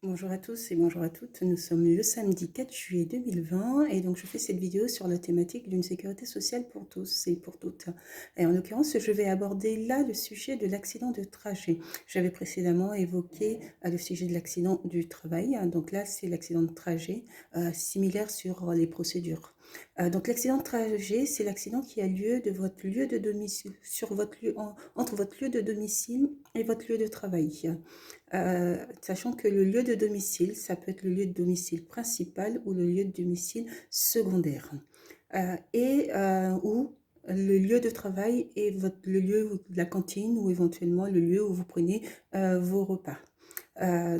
Bonjour à tous et bonjour à toutes. Nous sommes le samedi 4 juillet 2020 et donc je fais cette vidéo sur la thématique d'une sécurité sociale pour tous et pour toutes. Et en l'occurrence, je vais aborder là le sujet de l'accident de trajet. J'avais précédemment évoqué le sujet de l'accident du travail. Donc là, c'est l'accident de trajet, similaire sur les procédures. Donc l'accident de trajet, c'est l'accident qui a lieu de votre lieu de domicile, sur votre lieu, entre votre lieu de domicile et votre lieu de travail. Sachant que le lieu de domicile, ça peut être le lieu de domicile principal ou le lieu de domicile secondaire. Ou le lieu de travail est le lieu de la cantine ou éventuellement le lieu où vous prenez vos repas. Ça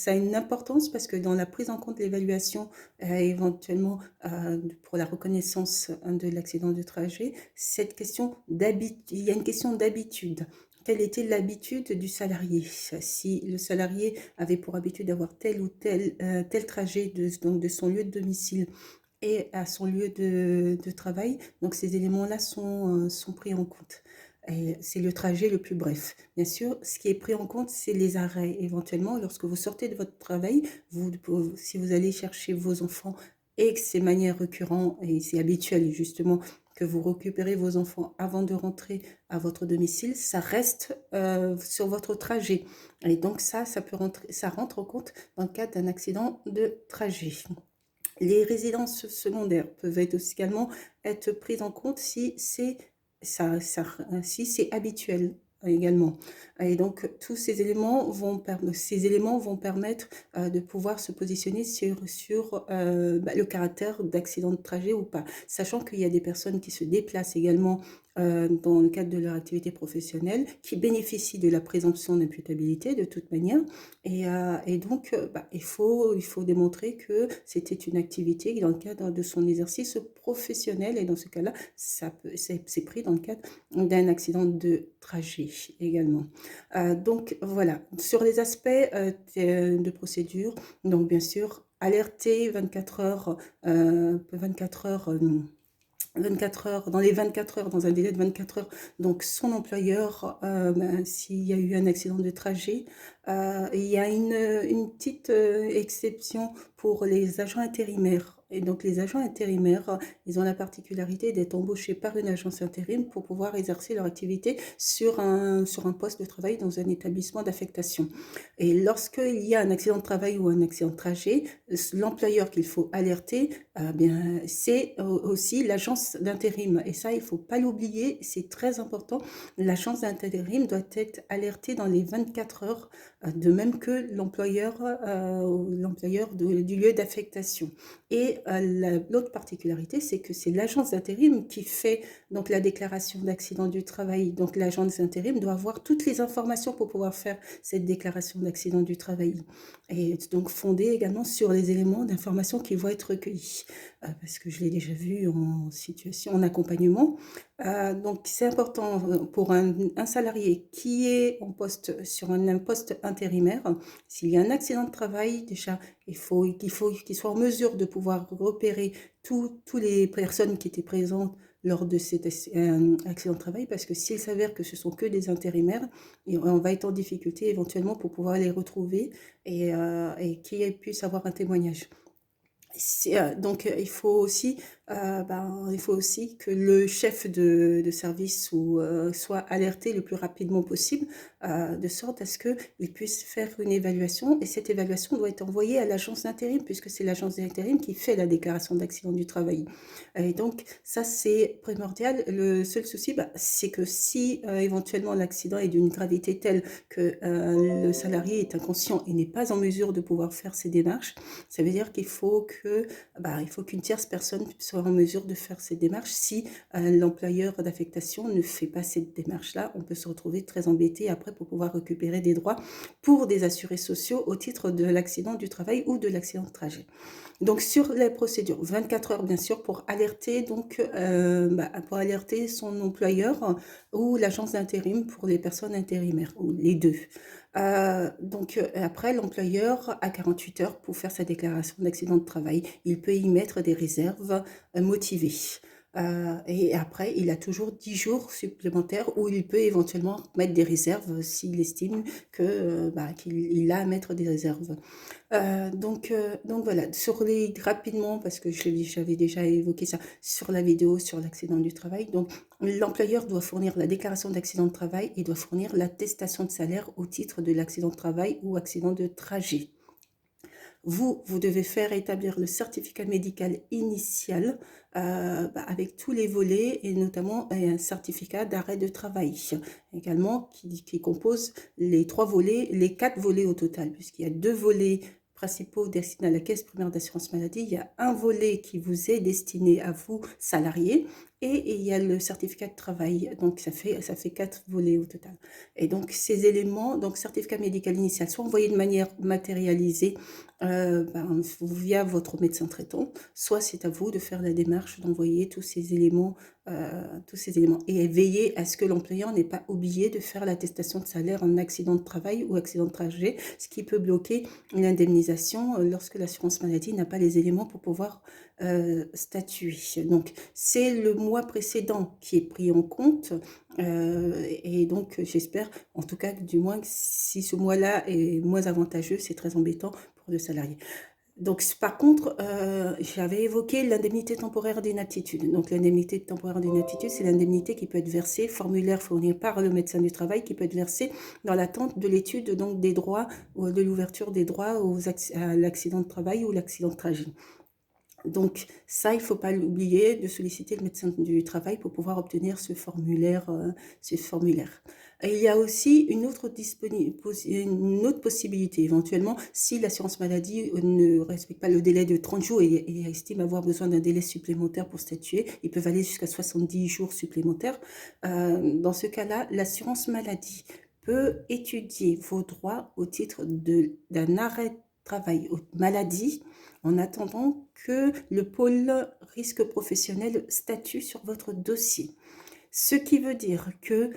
a une importance parce que dans la prise en compte de l'évaluation, éventuellement pour la reconnaissance de l'accident de trajet, il y a une question d'habitude. Quelle était l'habitude du salarié? Si le salarié avait pour habitude d'avoir tel ou tel trajet donc de son lieu de domicile et à son lieu de travail, donc ces éléments-là sont pris en compte. Et c'est le trajet le plus bref. Bien sûr, ce qui est pris en compte, c'est les arrêts. Éventuellement, lorsque vous sortez de votre travail, si vous allez chercher vos enfants et que c'est manière récurrente et c'est habituel justement que vous récupérez vos enfants avant de rentrer à votre domicile, ça reste sur votre trajet. Et donc ça rentre en compte dans le cadre d'un accident de trajet. Les résidences secondaires peuvent également être prises en compte si c'est habituel également. Et donc, tous ces éléments vont permettre de pouvoir se positionner sur le caractère d'accident de trajet ou pas. Sachant qu'il y a des personnes qui se déplacent également dans le cadre de leur activité professionnelle, qui bénéficient de la présomption d'imputabilité de toute manière. Et donc, il faut démontrer que c'était une activité dans le cadre de son exercice professionnel. Et dans ce cas-là, c'est pris dans le cadre d'un accident de trajet également. Donc, voilà. Sur les aspects de procédure, donc bien sûr, alerter 24 heures, 24 heures 24 heures, dans les 24 heures, dans un délai de 24 heures, donc son employeur, s'il y a eu un accident de trajet. Il y a une petite exception pour les agents intérimaires. Et donc les agents intérimaires, ils ont la particularité d'être embauchés par une agence intérim pour pouvoir exercer leur activité sur un poste de travail dans un établissement d'affectation. Et lorsqu'il y a un accident de travail ou un accident de trajet, l'employeur qu'il faut alerter, bien, c'est aussi l'agence d'intérim. Et ça, il ne faut pas l'oublier, c'est très important. L'agence d'intérim doit être alertée dans les 24 heures, de même que l'employeur du lieu d'affectation. Et l'autre particularité, c'est que c'est l'agence d'intérim qui fait donc la déclaration d'accident du travail. Donc l'agence d'intérim doit avoir toutes les informations pour pouvoir faire cette déclaration d'accident du travail. Et donc fondée également sur les éléments d'information qui vont être recueillis. Parce que je l'ai déjà vu en situation, en accompagnement. Donc c'est important pour un salarié qui est en poste sur un poste intérimaire. S'il y a un accident de travail, déjà, il faut qu'il soit en mesure de pouvoir repérer tous les personnes qui étaient présentes lors de cet accident de travail, parce que s'il s'avère que ce sont que des intérimaires, on va être en difficulté éventuellement pour pouvoir les retrouver et qu'ils puissent avoir un témoignage. Donc il faut aussi que le chef de service soit alerté le plus rapidement possible, de sorte à ce qu'il puisse faire une évaluation. Et cette évaluation doit être envoyée à l'agence d'intérim, puisque c'est l'agence d'intérim qui fait la déclaration d'accident du travail. Et donc ça, c'est primordial. Le seul souci, c'est que si éventuellement l'accident est d'une gravité telle que le salarié est inconscient et n'est pas en mesure de pouvoir faire ses démarches, ça veut dire qu'il faut qu'une tierce personne soit en mesure de faire cette démarche. Si l'employeur d'affectation ne fait pas cette démarche-là, on peut se retrouver très embêté après pour pouvoir récupérer des droits pour des assurés sociaux au titre de l'accident du travail ou de l'accident de trajet. Donc sur les procédures, 24 heures bien sûr pour alerter pour alerter son employeur ou l'agence d'intérim pour les personnes intérimaires, ou les deux. Après, l'employeur a 48 heures pour faire sa déclaration d'accident de travail. Il peut y mettre des réserves motivées. Et après, il a toujours 10 jours supplémentaires où il peut éventuellement mettre des réserves s'il estime que, qu'il a à mettre des réserves. Donc voilà, rapidement, parce que j'avais déjà évoqué ça sur la vidéo sur l'accident du travail. Donc, l'employeur doit fournir la déclaration d'accident de travail et doit fournir l'attestation de salaire au titre de l'accident de travail ou accident de trajet. Vous devez faire établir le certificat médical initial avec tous les volets et notamment un certificat d'arrêt de travail également qui compose les 3 volets, les 4 volets au total, puisqu'il y a 2 volets principaux destinés à la caisse primaire d'assurance maladie. Il y a un volet qui vous est destiné à vous, salariés, et il y a le certificat de travail. Donc, ça fait 4 volets au total. Et donc, ces éléments, donc certificat médical initial, sont envoyés de manière matérialisée via votre médecin traitant, soit c'est à vous de faire la démarche d'envoyer tous ces éléments et veiller à ce que l'employeur n'ait pas oublié de faire l'attestation de salaire en accident de travail ou accident de trajet, ce qui peut bloquer l'indemnisation lorsque l'assurance maladie n'a pas les éléments pour pouvoir statuer. Donc, c'est le mois précédent qui est pris en compte et donc j'espère en tout cas du moins que si ce mois-là est moins avantageux, c'est très embêtant pour le salarié. Donc, par contre, j'avais évoqué l'indemnité temporaire d'inaptitude. Donc, l'indemnité temporaire d'inaptitude, c'est l'indemnité qui peut être versée, formulaire fourni par le médecin du travail, qui peut être versée dans l'attente de l'étude donc des droits, ou de l'ouverture des droits à l'accident de travail ou l'accident de trajet. Donc ça, il ne faut pas l'oublier de solliciter le médecin du travail pour pouvoir obtenir ce formulaire. Et il y a aussi une autre possibilité, éventuellement, si l'assurance maladie ne respecte pas le délai de 30 jours et estime avoir besoin d'un délai supplémentaire pour statuer, ils peuvent aller jusqu'à 70 jours supplémentaires. Dans ce cas-là, l'assurance maladie peut étudier vos droits au titre d'un arrêt de travail ou maladie en attendant que le pôle risque professionnel statue sur votre dossier. Ce qui veut dire que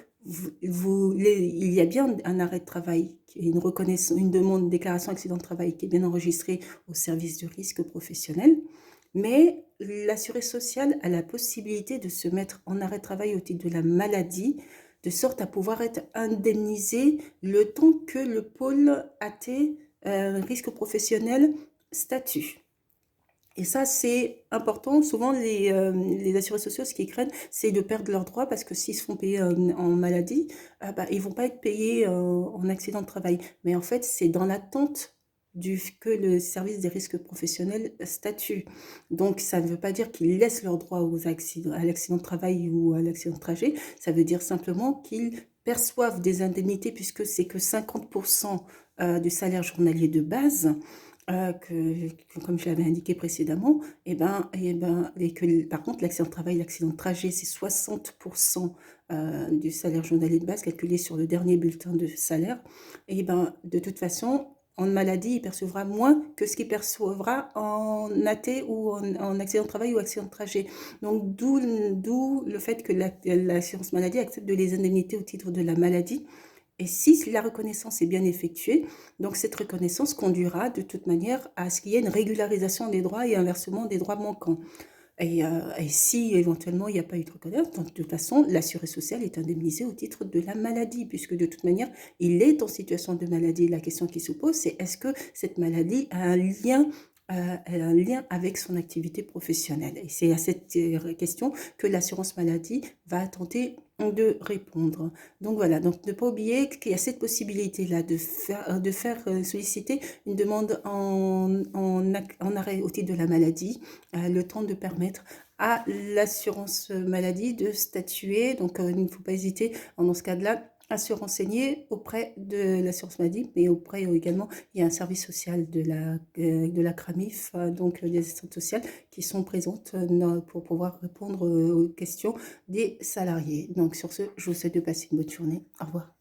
il y a bien un arrêt de travail, une reconnaissance, une demande, une déclaration accident de travail qui est bien enregistrée au service du risque professionnel, mais l'assuré social a la possibilité de se mettre en arrêt de travail au titre de la maladie, de sorte à pouvoir être indemnisé le temps que le pôle AT, risque professionnel, statue. Et ça, c'est important. Souvent, les assurés sociaux, ce qu'ils craignent, c'est de perdre leurs droits parce que s'ils se font payer en maladie, ils vont pas être payés en accident de travail. Mais en fait, c'est dans l'attente que le service des risques professionnels statue. Donc, ça ne veut pas dire qu'ils laissent leurs droits à l'accident de travail ou à l'accident de trajet. Ça veut dire simplement qu'ils perçoivent des indemnités puisque c'est que 50% du salaire journalier de base comme je l'avais indiqué précédemment, et que par contre, l'accident de travail, l'accident de trajet, c'est 60% du salaire journalier de base calculé sur le dernier bulletin de salaire. Et de toute façon, en maladie, il percevra moins que ce qu'il percevra en AT ou en accident de travail ou accident de trajet. Donc, d'où le fait que l'assurance maladie accepte de les indemniter au titre de la maladie. Et si la reconnaissance est bien effectuée, donc cette reconnaissance conduira de toute manière à ce qu'il y ait une régularisation des droits et inversement des droits manquants. Et si éventuellement il n'y a pas eu de reconnaissance, de toute façon, l'assuré social est indemnisé au titre de la maladie, puisque de toute manière, il est en situation de maladie. La question qui se pose, c'est est-ce que cette maladie a un lien avec son activité professionnelle? Et c'est à cette question que l'assurance maladie va tenter de répondre. Donc voilà, donc ne pas oublier qu'il y a cette possibilité-là de faire solliciter une demande en arrêt au titre de la maladie, le temps de permettre à l'assurance maladie de statuer. Donc il ne faut pas hésiter dans ce cas-là à se renseigner auprès de l'assurance maladie, mais auprès également, il y a un service social de la CRAMIF, donc des assistantes sociales qui sont présentes pour pouvoir répondre aux questions des salariés. Donc sur ce, je vous souhaite de passer une bonne journée. Au revoir.